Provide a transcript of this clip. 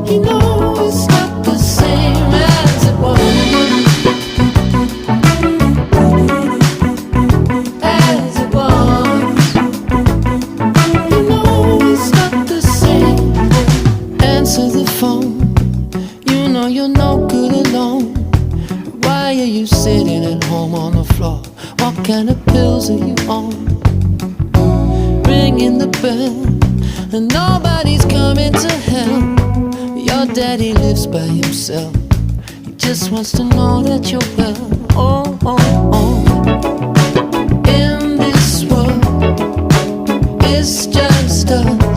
You know it's not the same as it was. As it was. You know it's not the same. Answer the phone. You know you're no good alone. Why are you sitting at home on the floor? What kind of pills are you on? Ringing the bell, and nobody's coming to help. Your daddy lives by himself. He just wants to know that you're well. Oh, oh, oh. In this world, it's just us.